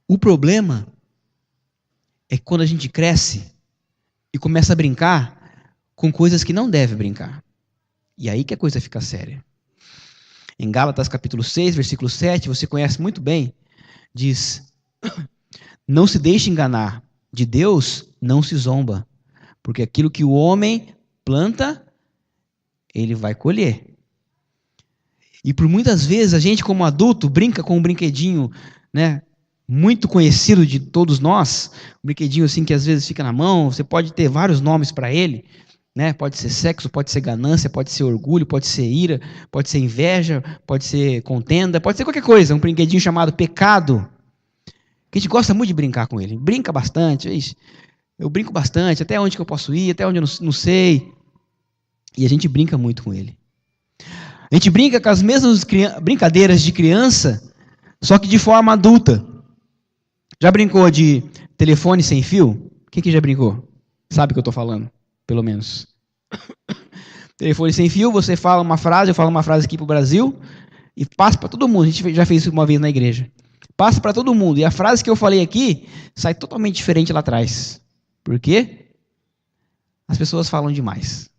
O problema é que quando a gente cresce e começa a brincar com coisas que não deve brincar. E aí que a coisa fica séria. Em Gálatas capítulo 6, versículo 7, você conhece muito bem, diz: não se deixe enganar, de Deus não se zomba, porque aquilo que o homem planta, ele vai colher. E por muitas vezes a gente como adulto brinca com um brinquedinho, né, muito conhecido de todos nós, um brinquedinho assim que às vezes fica na mão, você pode ter vários nomes para ele, né? Pode ser sexo, pode ser ganância, pode ser orgulho, pode ser ira, pode ser inveja, pode ser contenda, pode ser qualquer coisa, um brinquedinho chamado pecado, que a gente gosta muito de brincar com ele, brinca bastante, eu brinco bastante, até onde que eu posso ir, até onde eu não sei, e a gente brinca muito com ele. A gente brinca com as mesmas brincadeiras de criança, só que de forma adulta. Já brincou de telefone sem fio? Quem que já brincou? Sabe o que eu estou falando? Pelo menos. Telefone sem fio, você fala uma frase, eu falo uma frase aqui para o Brasil, e passa para todo mundo. A gente já fez isso uma vez na igreja. Passa para todo mundo. E a frase que eu falei aqui sai totalmente diferente lá atrás. Por quê? As pessoas falam demais.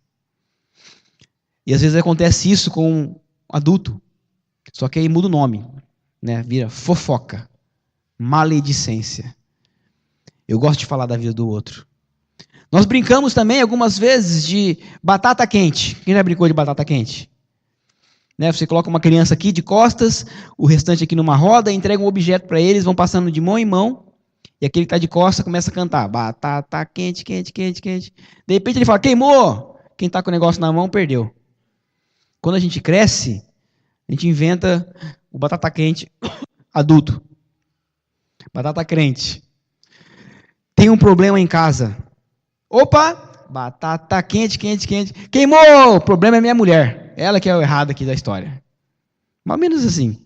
E às vezes acontece isso com um adulto. Só que aí muda o nome, né? Vira fofoca, maledicência. Eu gosto de falar da vida do outro. Nós brincamos também algumas vezes de batata quente. Quem já brincou de batata quente? Né? Você coloca uma criança aqui de costas, o restante aqui numa roda, entrega um objeto para eles, vão passando de mão em mão, e aquele que está de costas começa a cantar. Batata quente, quente, quente, quente. De repente ele fala, queimou! Quem está com o negócio na mão perdeu. Quando a gente cresce, a gente inventa o batata quente adulto. Batata crente. Tem um problema em casa. Opa! Batata quente, quente, quente. Queimou! O problema é minha mulher. Ela que é o errado aqui da história. Mais ou menos assim.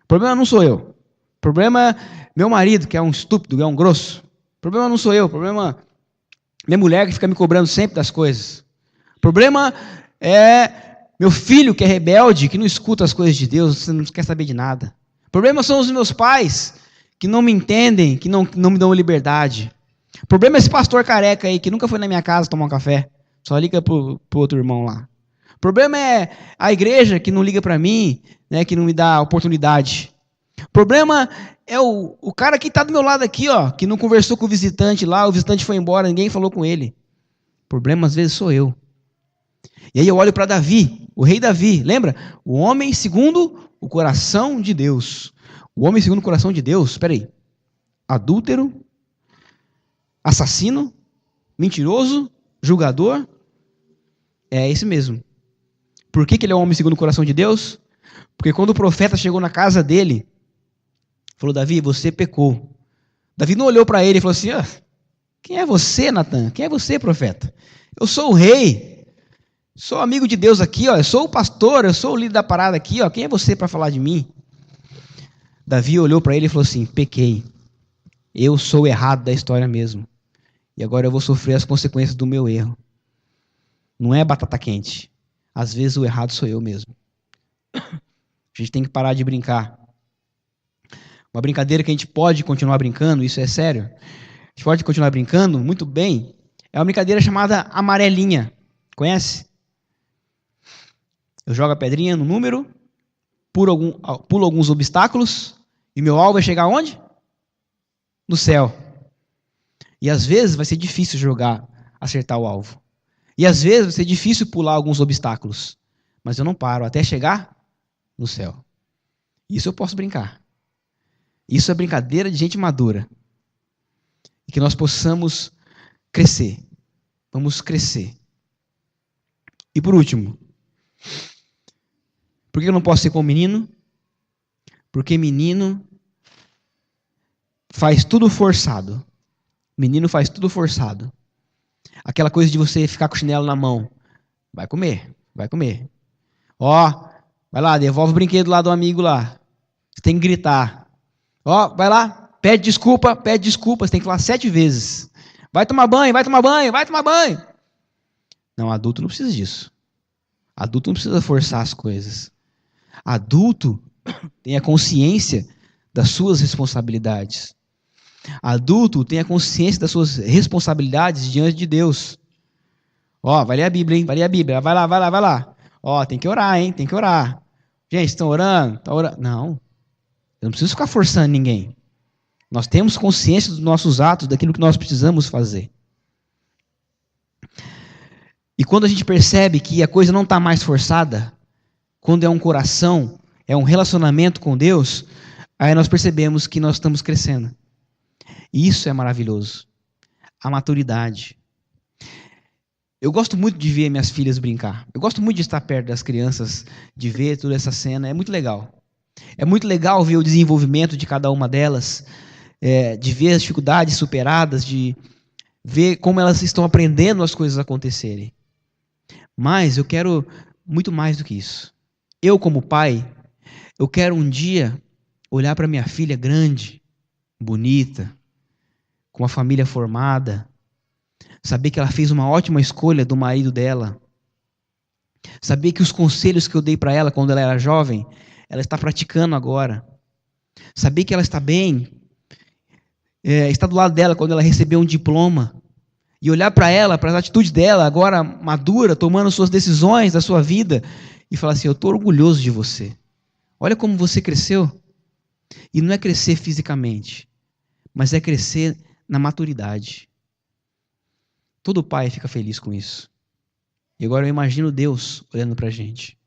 O problema não sou eu. O problema é meu marido, que é um estúpido, é um grosso. O problema não sou eu. O problema é minha mulher, que fica me cobrando sempre das coisas. O problema é meu filho, que é rebelde, que não escuta as coisas de Deus, não quer saber de nada. O problema são os meus pais, que não me entendem, que não me dão liberdade. O problema é esse pastor careca aí, que nunca foi na minha casa tomar um café, só liga pro outro irmão lá. O problema é a igreja, que não liga para mim, né, que não me dá oportunidade. O problema é o cara que está do meu lado aqui, ó, que não conversou com o visitante lá, o visitante foi embora, ninguém falou com ele. O problema às vezes sou eu. E aí eu olho para Davi, o rei Davi, lembra? O homem segundo o coração de Deus. O homem segundo o coração de Deus, espera aí. Adúltero, assassino, mentiroso, julgador. É esse mesmo. Por que ele é o homem segundo o coração de Deus? Porque quando o profeta chegou na casa dele, falou, Davi, você pecou. Davi não olhou para ele e falou assim, quem é você, Natan? Quem é você, profeta? Eu sou o rei, sou amigo de Deus aqui, ó. Eu sou o pastor, eu sou o líder da parada aqui, ó. Quem é você para falar de mim? Davi olhou para ele e falou assim, pequei, eu sou o errado da história mesmo, e agora eu vou sofrer as consequências do meu erro. Não é batata quente, às vezes o errado sou eu mesmo. A gente tem que parar de brincar. Uma brincadeira que a gente pode continuar brincando, isso é sério, a gente pode continuar brincando muito bem, é uma brincadeira chamada amarelinha, conhece? Eu jogo a pedrinha no número, pulo alguns obstáculos, e meu alvo é chegar onde? No céu. E às vezes vai ser difícil acertar o alvo. E às vezes vai ser difícil pular alguns obstáculos. Mas eu não paro até chegar no céu. Isso eu posso brincar. Isso é brincadeira de gente madura. E que nós possamos crescer. Vamos crescer. E por último, por que eu não posso ser como menino? Porque menino faz tudo forçado. Menino faz tudo forçado. Aquela coisa de você ficar com o chinelo na mão. Vai comer, vai comer. Ó, vai lá, devolve o brinquedo lá do amigo lá. Você tem que gritar. Ó, vai lá, pede desculpa, você tem que falar 7 vezes. Vai tomar banho, vai tomar banho, vai tomar banho. Não, adulto não precisa disso. Adulto não precisa forçar as coisas. Adulto tem a consciência das suas responsabilidades. Adulto tem a consciência das suas responsabilidades diante de Deus. Ó, vai ler a Bíblia, hein? Vai ler a Bíblia. Vai lá, vai lá, vai lá. Ó, tem que orar, hein? Tem que orar. Gente, estão orando? Tá orando? Não. Eu não preciso ficar forçando ninguém. Nós temos consciência dos nossos atos, daquilo que nós precisamos fazer. E quando a gente percebe que a coisa não está mais forçada, quando é um coração, é um relacionamento com Deus, aí nós percebemos que nós estamos crescendo. E isso é maravilhoso. A maturidade. Eu gosto muito de ver minhas filhas brincar. Eu gosto muito de estar perto das crianças, de ver toda essa cena. É muito legal. É muito legal ver o desenvolvimento de cada uma delas, de ver as dificuldades superadas, de ver como elas estão aprendendo as coisas acontecerem. Mas eu quero muito mais do que isso. Eu, como pai, eu quero um dia olhar para minha filha grande, bonita, com uma família formada, saber que ela fez uma ótima escolha do marido dela, saber que os conselhos que eu dei para ela quando ela era jovem, ela está praticando agora, saber que ela está bem, está do lado dela quando ela recebeu um diploma, e olhar para ela, para as atitudes dela, agora madura, tomando suas decisões da sua vida, e falar assim, eu estou orgulhoso de você, olha como você cresceu. E não é crescer fisicamente, mas é crescer na maturidade. Todo pai fica feliz com isso. E agora eu imagino Deus olhando para a gente.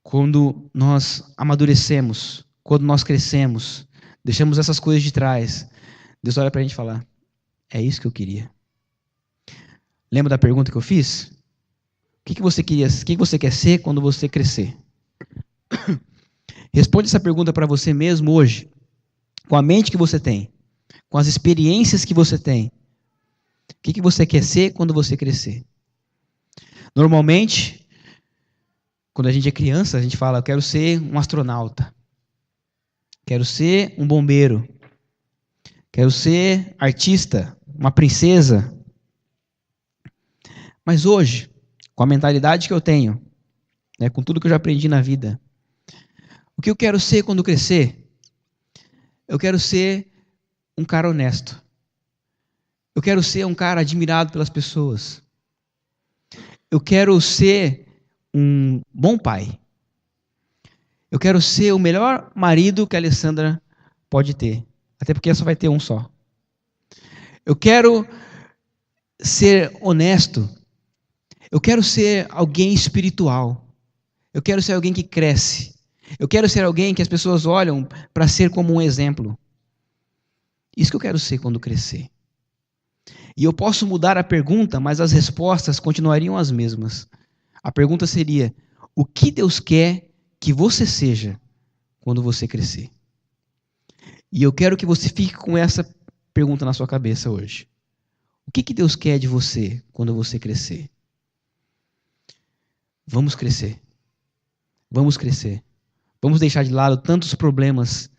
Quando nós amadurecemos, quando nós crescemos, deixamos essas coisas de trás, Deus olha para a gente e fala, é isso que eu queria. Lembra da pergunta que eu fiz? O que você queria? O que você quer ser quando você crescer? Responde essa pergunta para você mesmo hoje, com a mente que você tem, com as experiências que você tem. O que você quer ser quando você crescer? Normalmente, quando a gente é criança, a gente fala, eu quero ser um astronauta, quero ser um bombeiro, quero ser artista, uma princesa. Mas hoje, com a mentalidade que eu tenho, com tudo que eu já aprendi na vida, o que eu quero ser quando crescer? Eu quero ser um cara honesto. Eu quero ser um cara admirado pelas pessoas. Eu quero ser um bom pai. Eu quero ser o melhor marido que a Alessandra pode ter. Até porque ela só vai ter um só. Eu quero ser honesto. Eu quero ser alguém espiritual. Eu quero ser alguém que cresce. Eu quero ser alguém que as pessoas olham para ser como um exemplo. Isso que eu quero ser quando crescer. E eu posso mudar a pergunta, mas as respostas continuariam as mesmas. A pergunta seria: o que Deus quer que você seja quando você crescer? E eu quero que você fique com essa pergunta na sua cabeça hoje. O que Deus quer de você quando você crescer? Vamos crescer. Vamos crescer. Vamos deixar de lado tantos problemas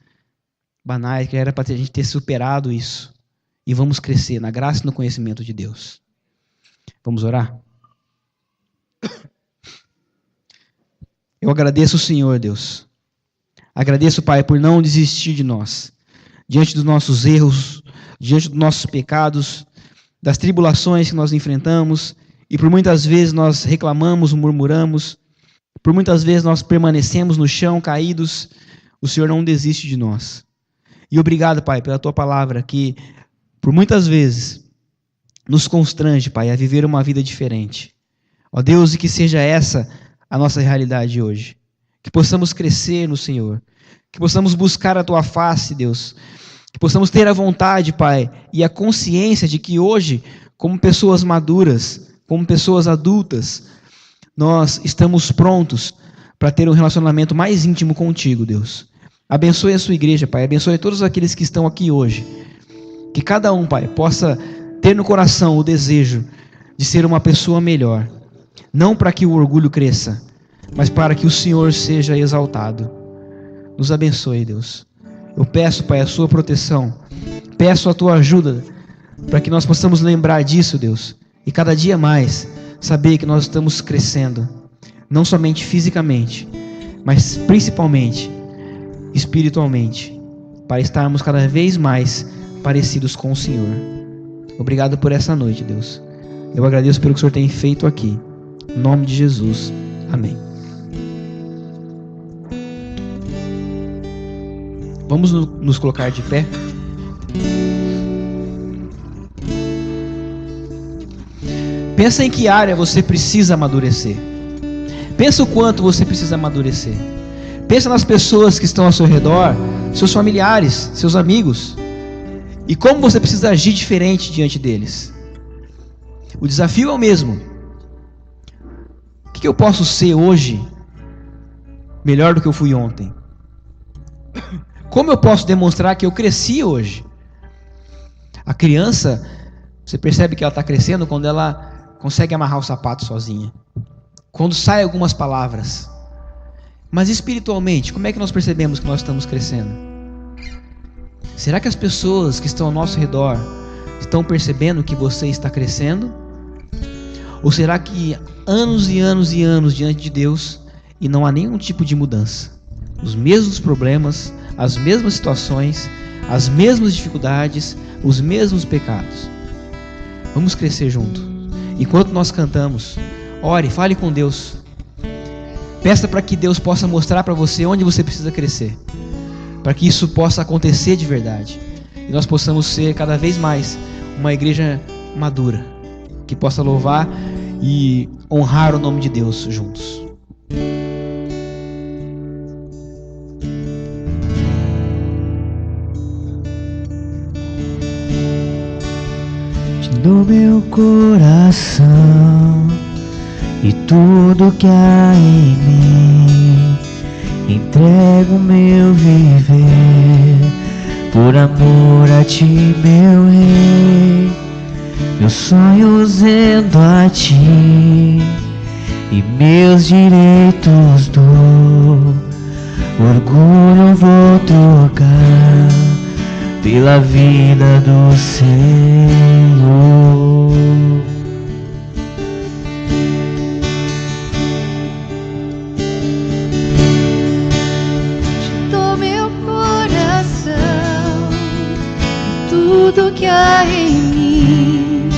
banais que era para a gente ter superado isso. E vamos crescer na graça e no conhecimento de Deus. Vamos orar? Eu agradeço o Senhor, Deus. Agradeço, Pai, por não desistir de nós. Diante dos nossos erros, diante dos nossos pecados, das tribulações que nós enfrentamos, e por muitas vezes nós reclamamos, murmuramos, por muitas vezes nós permanecemos no chão, caídos, o Senhor não desiste de nós. E obrigado, Pai, pela Tua palavra, que por muitas vezes nos constrange, Pai, a viver uma vida diferente. Ó Deus, e que seja essa a nossa realidade hoje. Que possamos crescer no Senhor, que possamos buscar a Tua face, Deus, que possamos ter a vontade, Pai, e a consciência de que hoje, como pessoas maduras, como pessoas adultas, nós estamos prontos para ter um relacionamento mais íntimo contigo, Deus. Abençoe a sua igreja, Pai, abençoe todos aqueles que estão aqui hoje. Que cada um, Pai, possa ter no coração o desejo de ser uma pessoa melhor. Não para que o orgulho cresça, mas para que o Senhor seja exaltado. Nos abençoe, Deus. Eu peço, Pai, a sua proteção. Peço a tua ajuda para que nós possamos lembrar disso, Deus. E cada dia mais saber que nós estamos crescendo. Não somente fisicamente, mas principalmente espiritualmente. Para estarmos cada vez mais parecidos com o Senhor. Obrigado por essa noite, Deus. Eu agradeço pelo que o Senhor tem feito aqui. Em nome de Jesus. Amém. Vamos nos colocar de pé. Pensa em que área você precisa amadurecer. Pensa o quanto você precisa amadurecer. Pensa nas pessoas que estão ao seu redor, seus familiares, seus amigos. E como você precisa agir diferente diante deles. O desafio é o mesmo. O que eu posso ser hoje melhor do que eu fui ontem? Como eu posso demonstrar que eu cresci hoje? A criança, você percebe que ela está crescendo quando ela consegue amarrar o sapato sozinha. Quando saem algumas palavras. Mas espiritualmente, como é que nós percebemos que nós estamos crescendo? Será que as pessoas que estão ao nosso redor estão percebendo que você está crescendo? Ou será que anos e anos e anos diante de Deus e não há nenhum tipo de mudança? Os mesmos problemas, as mesmas situações, as mesmas dificuldades, os mesmos pecados. Vamos crescer junto. Enquanto nós cantamos, ore, fale com Deus. Peça para que Deus possa mostrar para você onde você precisa crescer. Para que isso possa acontecer de verdade. E nós possamos ser cada vez mais uma igreja madura. Que possa louvar e honrar o nome de Deus juntos. Do meu coração e tudo que há em mim, entrego meu viver por amor a ti, meu Rei. Meus sonhos rendo a ti e meus direitos dou. Orgulho vou trocar pela vida do Senhor. Te dou meu coração e tudo que há em mim,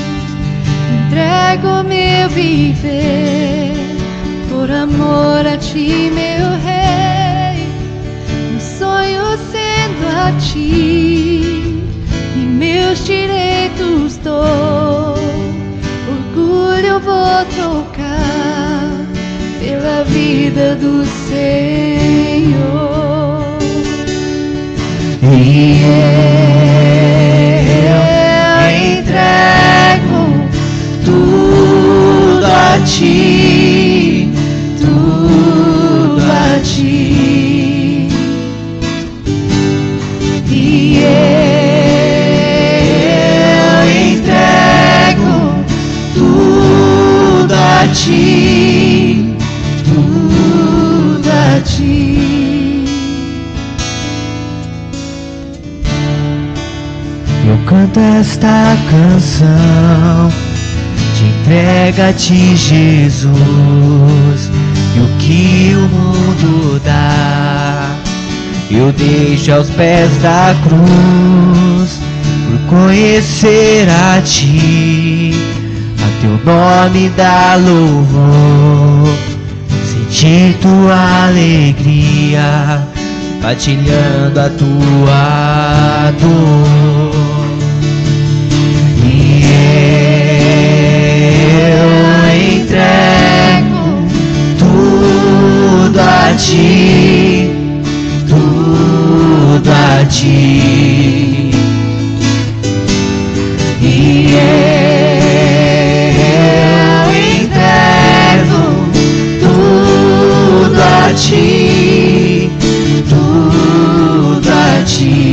entrego meu viver por amor a ti, meu Rei. vida do Senhor. E eu entrego tudo a ti, tudo a ti. E eu entrego tudo a ti, tudo a ti. Eu canto esta canção, te entrego a ti, Jesus, e o que o mundo dá, eu deixo aos pés da cruz, por conhecer a ti, a teu nome dá louvor, sentir tua alegria, partilhando a tua dor. E eu entrego tudo a ti, tudo a ti. E eu entrego tudo a ti, tudo a ti.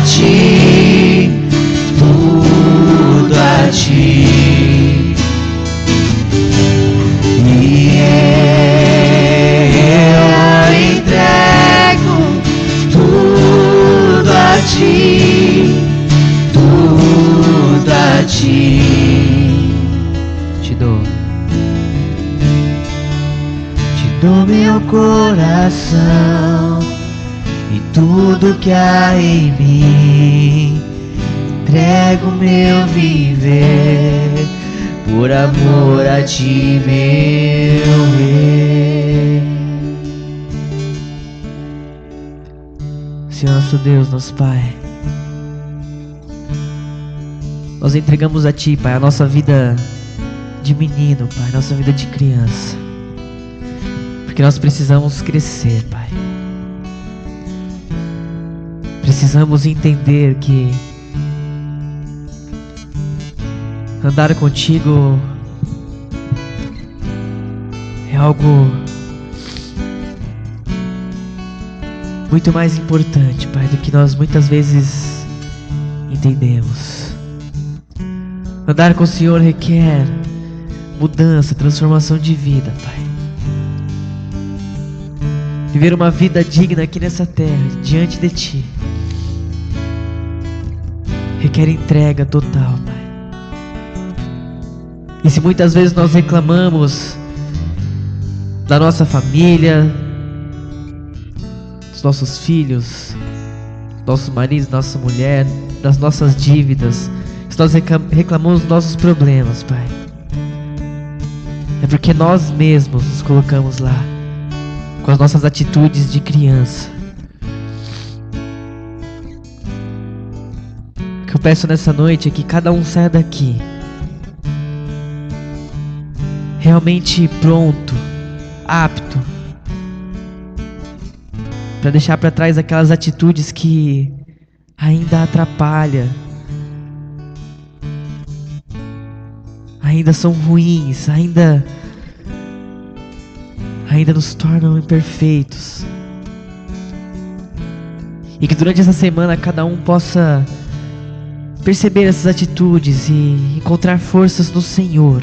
Ti, tudo a ti. E eu entrego tudo a ti, tudo a ti. Te dou meu coração e tudo que há em mim, entrego meu viver, por amor a ti, meu Rei. Senhor nosso Deus, nosso Pai, nós entregamos a ti, Pai, a nossa vida de menino, Pai, a nossa vida de criança, porque nós precisamos crescer, Pai. Precisamos entender que andar contigo é algo muito mais importante, Pai, do que nós muitas vezes entendemos. Andar com o Senhor requer mudança, transformação de vida, Pai. Viver uma vida digna aqui nessa terra, diante de Ti, requer entrega total, Pai. E se muitas vezes nós reclamamos da nossa família, dos nossos filhos, nossos maridos, nossa mulher, das nossas dívidas, se nós reclamamos dos nossos problemas, Pai, é porque nós mesmos nos colocamos lá, com as nossas atitudes de criança. O que eu peço nessa noite é que cada um saia daqui realmente pronto, apto, para deixar para trás aquelas atitudes que ainda atrapalham, ainda são ruins, ainda nos tornam imperfeitos. E que durante essa semana cada um possa perceber essas atitudes e encontrar forças no Senhor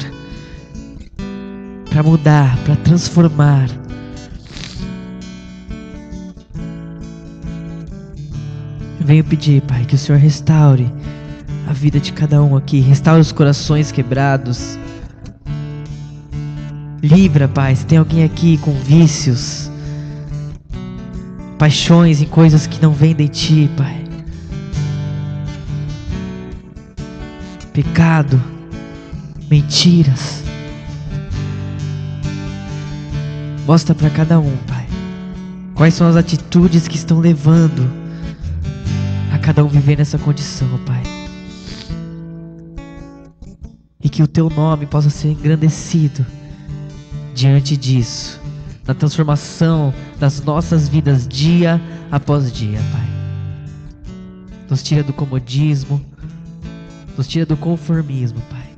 para mudar, para transformar. Eu venho pedir, Pai, que o Senhor restaure a vida de cada um aqui, restaure os corações quebrados. Livra, Pai, se tem alguém aqui com vícios, paixões em coisas que não vêm de Ti, Pai. Pecado, mentiras. Mostra para cada um, Pai, quais são as atitudes que estão levando a cada um viver nessa condição, Pai. E que o Teu nome possa ser engrandecido diante disso, na transformação das nossas vidas dia após dia, Pai. Nos tira do comodismo, nos tira do conformismo, Pai.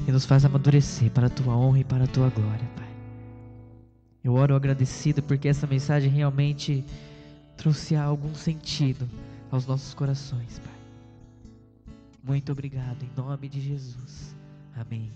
E nos faz amadurecer para a Tua honra e para a Tua glória, Pai. Eu oro agradecido porque essa mensagem realmente trouxe algum sentido aos nossos corações, Pai. Muito obrigado, em nome de Jesus. Amém.